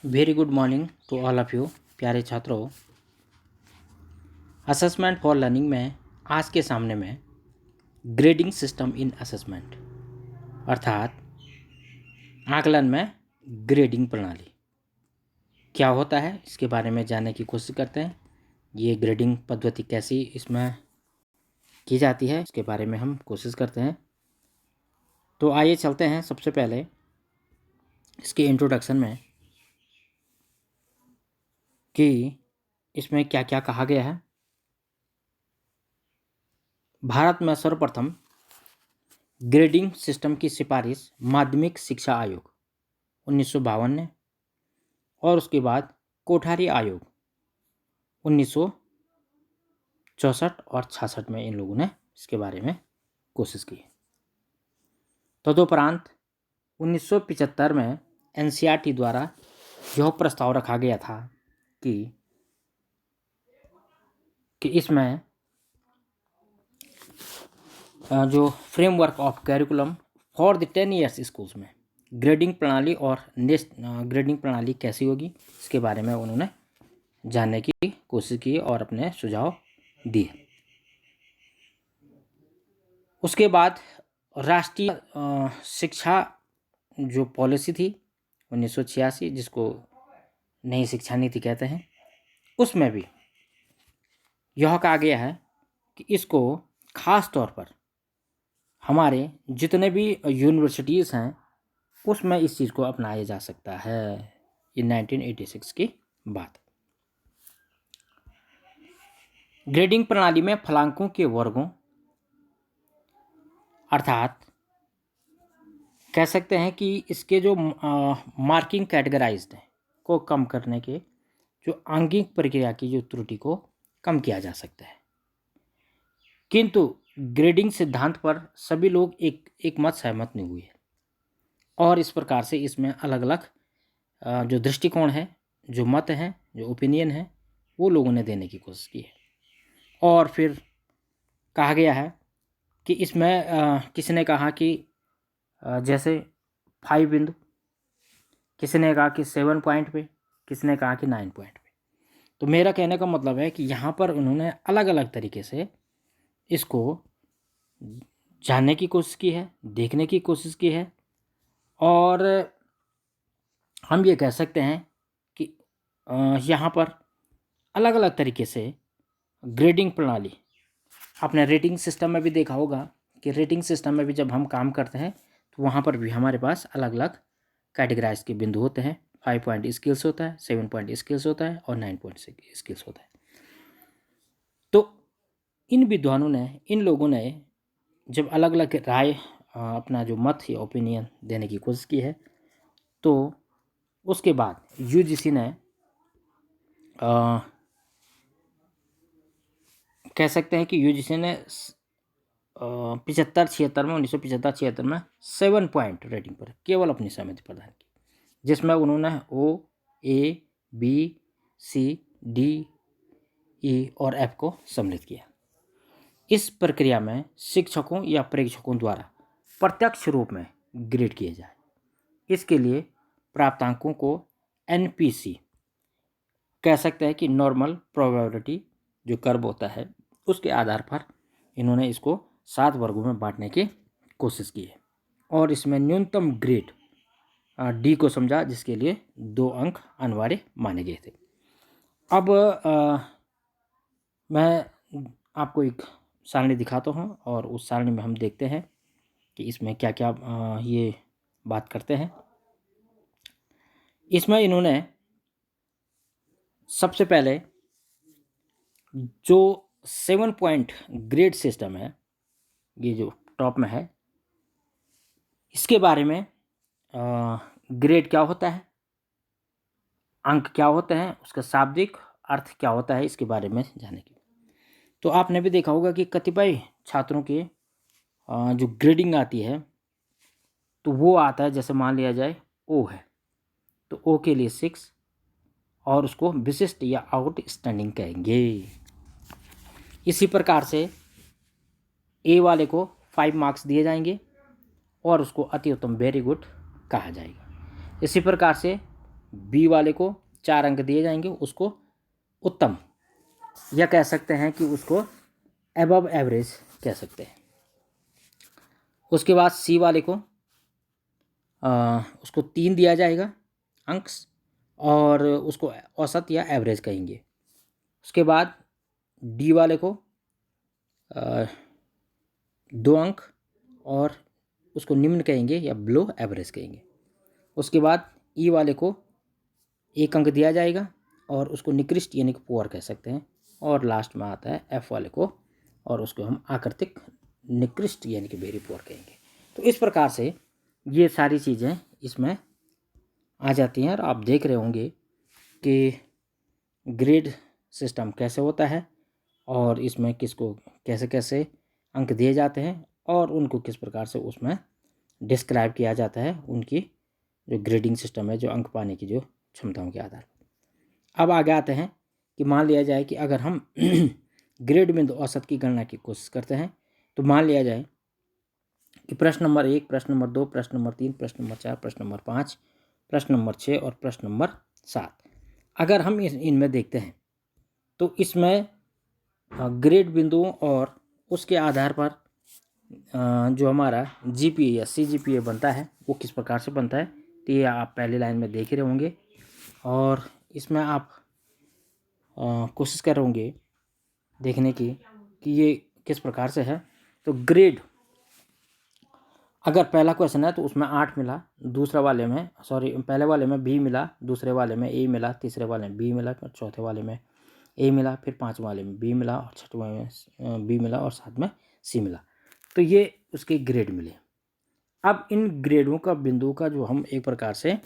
Very good morning to all of you प्यारे छात्रों। Assessment for learning में आज के सामने में ग्रेडिंग सिस्टम इन असेसमेंट अर्थात आकलन में ग्रेडिंग प्रणाली क्या होता है इसके बारे में जानने की कोशिश करते हैं। ये ग्रेडिंग पद्धति कैसी इसमें की जाती है इसके बारे में हम कोशिश करते हैं। तो आइए चलते हैं सबसे पहले इसके इंट्रोडक्शन में कि इसमें क्या क्या कहा गया है। भारत में सर्वप्रथम ग्रेडिंग सिस्टम की सिफारिश माध्यमिक शिक्षा आयोग 1952 ने और उसके बाद कोठारी आयोग 1964 और 66 में इन लोगों ने इसके बारे में कोशिश की। तदुपरांत 1975 में एनसीईआरटी द्वारा यह प्रस्ताव रखा गया था कि इसमें जो framework of curriculum for the 10 years schools में ग्रेडिंग प्रणाली और नेक्स्ट ग्रेडिंग प्रणाली कैसी होगी इसके बारे में उन्होंने जानने की कोशिश की और अपने सुझाव दिए। उसके बाद राष्ट्रीय शिक्षा जो पॉलिसी थी 1986 जिसको नई शिक्षा नीति कहते हैं, उसमें भी यह कहा गया है कि इसको खास तौर पर हमारे जितने भी यूनिवर्सिटीज़ हैं उसमें इस चीज़ को अपनाया जा सकता है। ये 1986 की बात। ग्रेडिंग प्रणाली में फलांकों के वर्गों अर्थात कह सकते हैं कि इसके जो मार्किंग कैटेगराइज्ड हैं को कम करने के जो आंगिक प्रक्रिया की जो त्रुटि को कम किया जा सकता है, किंतु ग्रेडिंग सिद्धांत पर सभी लोग एक मत सहमत नहीं हुए और इस प्रकार से इसमें अलग अलग जो दृष्टिकोण है, जो मत हैं, जो ओपिनियन है, वो लोगों ने देने की कोशिश की है। और फिर कहा गया है कि इसमें किसी ने कहा कि जैसे 5 बिंदु, किसी ने कहा कि 7 पॉइंट पे, किसी ने कहा कि 9 पॉइंट पे। तो मेरा कहने का मतलब है कि यहाँ पर उन्होंने अलग अलग तरीके से इसको जानने की कोशिश की है, देखने की कोशिश की है और हम ये कह सकते हैं कि यहाँ पर अलग अलग तरीके से ग्रेडिंग प्रणाली आपने रेटिंग सिस्टम में भी देखा होगा कि रेटिंग सिस्टम में भी जब हम काम करते हैं तो वहाँ पर भी हमारे पास अलग अलग कैटेगराइज के बिंदु होते हैं। 5 पॉइंट स्किल्स होता है, 7 पॉइंट स्किल्स होता है और 9 पॉइंट स्किल्स होता है। तो इन विद्वानों ने, इन लोगों ने जब अलग अलग राय अपना जो मत या ओपिनियन देने की कोशिश की है तो उसके बाद यूजीसी ने कह सकते हैं कि यूजीसी ने 75-76 में 1975-76 में 7 पॉइंट रेटिंग पर केवल अपनी सहमति प्रदान की, जिसमें उन्होंने ओ, ए, बी, सी, डी, ई और एफ को सम्मिलित किया। इस प्रक्रिया में शिक्षकों या प्रेक्षकों द्वारा प्रत्यक्ष रूप में ग्रेड किए जाए। इसके लिए प्राप्तांकों को एनपीसी कह सकते हैं कि नॉर्मल प्रोबेबिलिटी जो कर्व होता है उसके आधार पर इन्होंने इसको 7 वर्गों में बांटने की कोशिश की है और इसमें न्यूनतम ग्रेड डी को समझा, जिसके लिए 2 अंक अनिवार्य माने गए थे। अब मैं आपको एक सारणी दिखाता हूँ और उस सारणी में हम देखते हैं कि इसमें क्या क्या ये बात करते हैं। इसमें इन्होंने सबसे पहले जो 7 पॉइंट ग्रेड सिस्टम है, ये जो टॉप में है, इसके बारे में ग्रेड क्या होता है, अंक क्या होते हैं, उसका शाब्दिक अर्थ क्या होता है, इसके बारे में जानने की। तो आपने भी देखा होगा कि कतिपय छात्रों के जो ग्रेडिंग आती है तो वो आता है, जैसे मान लिया जाए ओ है तो ओ के लिए 6 और उसको विशिष्ट या आउटस्टैंडिंग कहेंगे। इसी प्रकार से ए वाले को 5 मार्क्स दिए जाएंगे और उसको अति उत्तम वेरी गुड कहा जाएगा। इसी प्रकार से बी वाले को 4 अंक दिए जाएंगे, उसको उत्तम, या कह सकते हैं कि उसको एबव एवरेज कह सकते हैं। उसके बाद सी वाले को उसको 3 दिया जाएगा अंक, और उसको औसत या एवरेज कहेंगे। उसके बाद डी वाले को 2 अंक और उसको निम्न कहेंगे या बिलो एवरेज कहेंगे। उसके बाद ई वाले को 1 अंक दिया जाएगा और उसको निकृष्ट यानी कि पुअर कह सकते हैं। और लास्ट में आता है एफ वाले को, और उसको हम आकृतिक निकृष्ट यानी कि वेरी पुअर कहेंगे। तो इस प्रकार से ये सारी चीज़ें इसमें आ जाती हैं, और आप देख रहे होंगे कि ग्रेड सिस्टम कैसे होता है और इसमें किसको कैसे कैसे अंक दिए जाते हैं और उनको किस प्रकार से उसमें डिस्क्राइब किया जाता है, उनकी जो ग्रेडिंग सिस्टम है, जो अंक पाने की जो क्षमताओं के आधार पर। अब आगे आते हैं कि मान लिया जाए कि अगर हम ग्रेड बिंदु औसत की गणना की कोशिश करते हैं, तो मान लिया जाए कि प्रश्न नंबर 1, प्रश्न नंबर 2, प्रश्न नंबर 3, प्रश्न नंबर 4, प्रश्न नंबर 5, प्रश्न नंबर 6 और प्रश्न नंबर 7, अगर हम इनमें देखते हैं तो इसमें ग्रेड बिंदुओं और उसके आधार पर जो हमारा जीपीए या सीजीपीए बनता है वो किस प्रकार से बनता है, तो ये आप पहली लाइन में देख रहे होंगे। और इसमें आप कोशिश कर रहे होंगे देखने की कि ये किस प्रकार से है। तो ग्रेड, अगर पहला क्वेश्चन है तो उसमें 8 मिला, दूसरा वाले में पहले वाले में बी मिला, दूसरे वाले में ए मिला, तीसरे वाले में बी मिला, फिर चौथे वाले में ए मिला, फिर 5वें वाले में बी मिला, और 6वें में बी मिला, और 7वें में सी मिला। तो ये उसके ग्रेड मिले। अब इन ग्रेडों का बिंदु का जो हम एक प्रकार से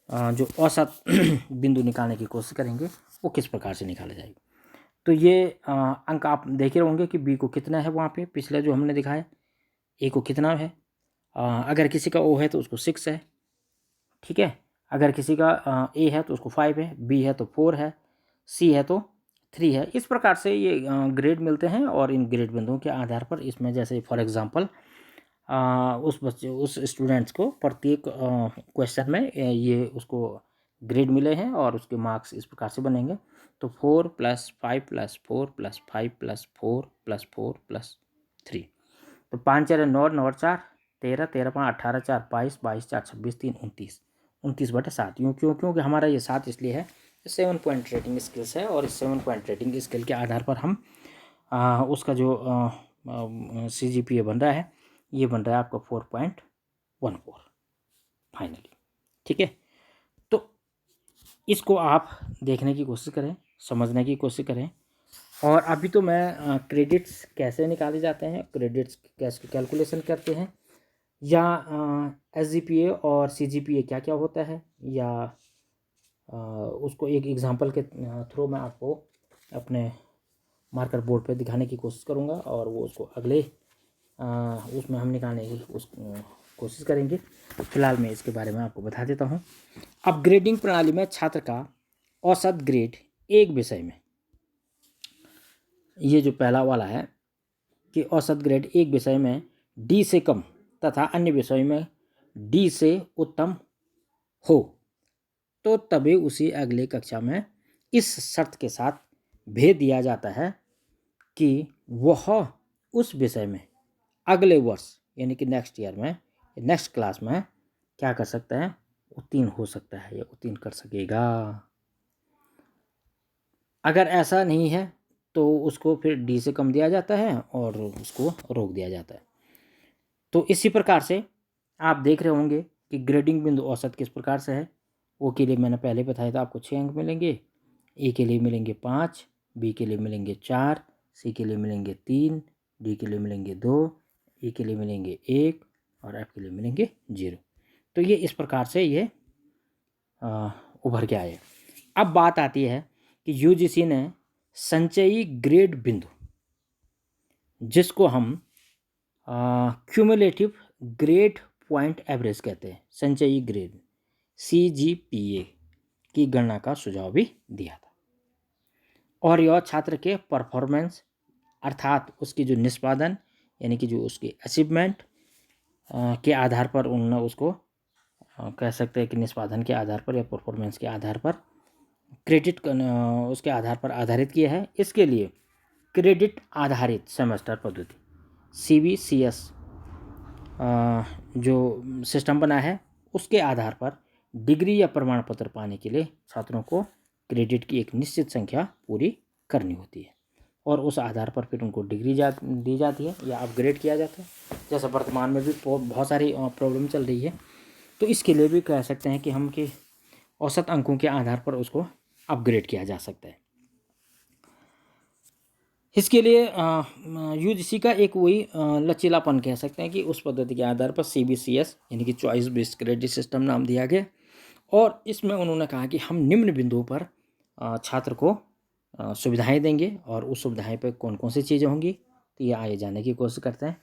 जो औसत बिंदु निकालने की कोशिश करेंगे वो किस प्रकार से निकाला जाएगा। तो ये अंक आप देख रहे होंगे कि बी को कितना है वहाँ पे, पिछले जो हमने दिखाया, ए को कितना है। अगर किसी का ओ है तो उसको 6 है, ठीक है। अगर किसी का ए है तो उसको 5 है, बी है तो 4 है, सी है तो 3 है। इस प्रकार से ये ग्रेड मिलते हैं, और इन ग्रेड बिंदुओं के आधार पर इसमें जैसे फॉर एग्जांपल उस स्टूडेंट्स को प्रत्येक क्वेश्चन में ये उसको ग्रेड मिले हैं और उसके मार्क्स इस प्रकार से बनेंगे। तो 4 + 5 + 4 + 5 + 4 + 4 + 3, तो 5 4 9, 9 4 13, 13 5 18 4 22, 22 4 26 3 29, 29/7। क्योंकि हमारा ये 7 इसलिए है, 7 पॉइंट रेटिंग स्किल्स है, और इस 7 पॉइंट रेटिंग स्किल के आधार पर हम उसका जो CGPA बन रहा है, ये बन रहा है आपका 4.14 फाइनली, ठीक है। तो इसको आप देखने की कोशिश करें, समझने की कोशिश करें। और अभी तो मैं क्रेडिट्स कैसे निकाले जाते हैं, क्रेडिट्स कैसे कैलकुलेशन करते हैं, या SGPA और CGPA क्या क्या होता है, या उसको एक एग्जांपल के थ्रू मैं आपको अपने मार्कर बोर्ड पे दिखाने की कोशिश करूँगा, और वो उसको अगले उसमें हम निकालने की कोशिश करेंगे। फिलहाल मैं इसके बारे में आपको बता देता हूँ। अब ग्रेडिंग प्रणाली में छात्र का औसत ग्रेड एक विषय में, ये जो पहला वाला है कि औसत ग्रेड एक विषय में D से कम तथा अन्य विषयों में D से उत्तम हो, तो तभी उसे अगले कक्षा में इस शर्त के साथ भेज दिया जाता है कि वह उस विषय में अगले वर्ष यानी कि नेक्स्ट ईयर में, नेक्स्ट क्लास में क्या कर सकता है, उत्तीर्ण हो सकता है या उत्तीर्ण कर सकेगा। अगर ऐसा नहीं है तो उसको फिर D से कम दिया जाता है और उसको रोक दिया जाता है। तो इसी प्रकार से आप देख रहे होंगे कि ग्रेडिंग बिंदु औसत किस प्रकार से है। ओ के लिए मैंने पहले बताया था, आपको 6 अंक मिलेंगे, ए के लिए मिलेंगे 5, बी के लिए मिलेंगे 4, सी के लिए मिलेंगे 3, डी के लिए मिलेंगे 2, ई के लिए मिलेंगे 1 और एफ के लिए मिलेंगे 0। तो ये इस प्रकार से ये उभर के आए। अब बात आती है कि यूजीसी ने संचयी ग्रेड बिंदु, जिसको हम क्यूमुलेटिव ग्रेड पॉइंट एवरेज कहते हैं, संचयी ग्रेड CGPA की गणना का सुझाव भी दिया था। और यह छात्र के परफॉर्मेंस अर्थात उसकी जो निष्पादन यानी कि जो उसकी अचीवमेंट के आधार पर उन्होंने उसको कह सकते हैं कि निष्पादन के आधार पर या परफॉर्मेंस के आधार पर क्रेडिट उसके आधार पर आधारित किया है। इसके लिए क्रेडिट आधारित सेमेस्टर पद्धति CBCS जो सिस्टम बना है, उसके आधार पर डिग्री या प्रमाण पत्र पाने के लिए छात्रों को क्रेडिट की एक निश्चित संख्या पूरी करनी होती है और उस आधार पर फिर उनको डिग्री दी जाती है या अपग्रेड किया जाता है। जैसे वर्तमान में भी बहुत सारी प्रॉब्लम चल रही है, तो इसके लिए भी कह सकते हैं कि हम के औसत अंकों के आधार पर उसको अपग्रेड किया जा सकता है। इसके लिए UGC का एक वही लचीलापन कह सकते हैं कि उस पद्धति के आधार पर CBCS यानी कि चॉइस बेस्ड क्रेडिट सिस्टम नाम दिया गया और इसमें उन्होंने कहा कि हम निम्न बिंदुओं पर छात्र को सुविधाएं देंगे और उस सुविधाएं पर कौन कौन सी चीज़ें होंगी, तो ये आगे जाने की कोशिश करते हैं।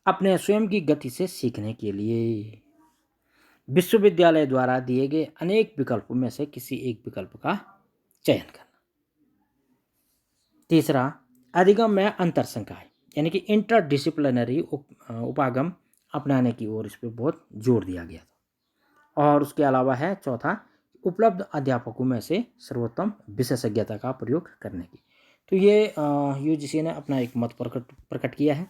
अपने स्वयं की गति से सीखने के लिए विश्वविद्यालय द्वारा दिए गए अनेक विकल्पों में से किसी एक विकल्प का चयन करना। तीसरा, अधिगम में अंतर संकाय यानी कि इंटरडिसिप्लिनरी उपागम अपनाने की ओर इस पर बहुत जोर दिया गया था। और उसके अलावा है चौथा, उपलब्ध अध्यापकों में से सर्वोत्तम विशेषज्ञता का प्रयोग करने की। तो ये UGC ने अपना एक मत प्रकट किया है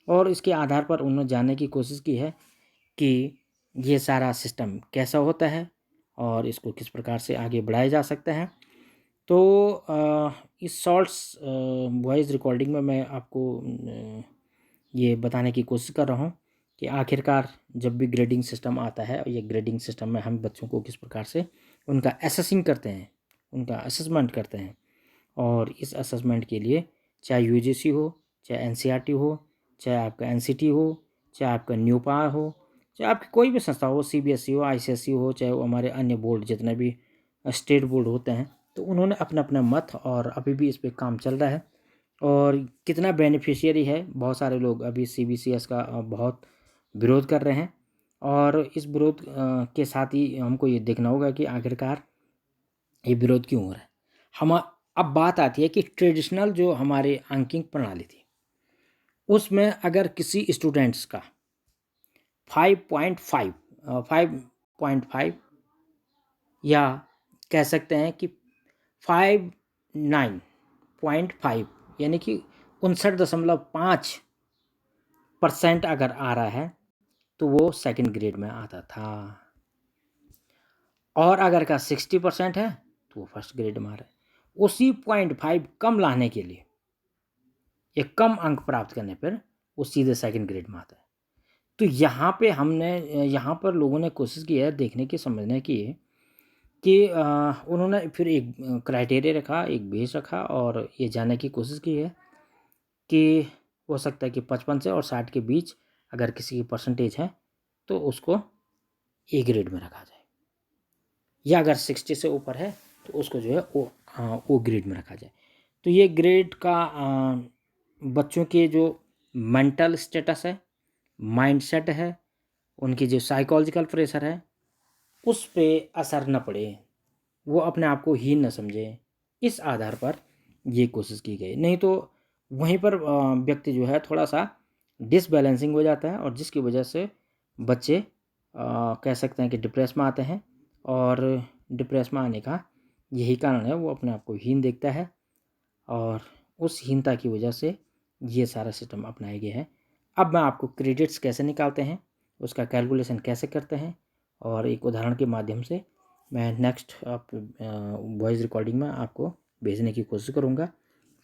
और इसके आधार पर उन्होंने जानने की कोशिश की है कि ये सारा सिस्टम कैसा होता है और इसको किस प्रकार से आगे बढ़ाया जा सकता है। तो इस शॉर्ट्स वॉइस रिकॉर्डिंग में मैं आपको ये बताने की कोशिश कर रहा हूँ कि आखिरकार जब भी ग्रेडिंग सिस्टम आता है और ये ग्रेडिंग सिस्टम में हम बच्चों को किस प्रकार से उनका असेसिंग करते हैं, उनका असेसमेंट करते हैं। और इस असेसमेंट के लिए चाहे UGC हो, चाहे NCERT हो, चाहे आपका NCT हो, चाहे आपका न्यूपा हो, चाहे आपकी कोई भी संस्था हो, CBSE हो, ICSE हो, चाहे वो हमारे अन्य बोर्ड जितने भी स्टेट बोर्ड होते हैं, तो उन्होंने अपना अपना मत और अभी भी इस पर काम चल रहा है। और कितना बेनिफिशियरी है, बहुत सारे लोग अभी CBCS का बहुत विरोध कर रहे हैं और इस विरोध के साथ ही हमको ये देखना होगा कि आखिरकार ये विरोध क्यों हो रहा है। हम अब बात आती है कि ट्रेडिशनल जो हमारे अंकिंग प्रणाली थी उसमें अगर किसी स्टूडेंट्स का 5.5 या कह सकते हैं कि 59.5 यानी कि 59.5% अगर आ रहा है तो वो सेकंड ग्रेड में आता था, और अगर का 60% है तो वो फर्स्ट ग्रेड में आ रहा है। उसी 0.5 कम लाने के लिए, एक कम अंक प्राप्त करने पर वो सीधे सेकंड ग्रेड में आता है। तो यहाँ पर लोगों ने कोशिश की है देखने की, समझने की कि उन्होंने फिर एक क्राइटेरिया रखा, एक बेस रखा और ये जानने की कोशिश की है कि हो सकता है कि 55 से और 60 के बीच अगर किसी की परसेंटेज है तो उसको A ग्रेड में रखा जाए, या अगर 60 से ऊपर है तो उसको जो है O ग्रेड में रखा जाए। तो ये ग्रेड का बच्चों के जो मेंटल स्टेटस है, माइंडसेट है, उनकी जो साइकोलॉजिकल प्रेशर है, उस पे असर न पड़े, वो अपने आप को हीन न समझे, इस आधार पर ये कोशिश की गई। नहीं तो वहीं पर व्यक्ति जो है थोड़ा सा डिसबैलेंसिंग हो जाता है और जिसकी वजह से बच्चे कह सकते हैं कि डिप्रेस में आते हैं और डिप्रेस में आने का यही कारण है, वो अपने आप को हीन देखता है और उस हीनता की वजह से ये सारा सिस्टम अपनाया गया है। अब मैं आपको क्रेडिट्स कैसे निकालते हैं, उसका कैलकुलेशन कैसे करते हैं और एक उदाहरण के माध्यम से मैं नेक्स्ट वॉइस रिकॉर्डिंग में आपको भेजने की कोशिश करूँगा।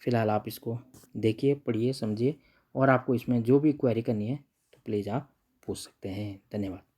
फ़िलहाल आप इसको देखिए, पढ़िए, समझिए और आपको इसमें जो भी क्वेरी करनी है तो प्लीज़ आप पूछ सकते हैं। धन्यवाद।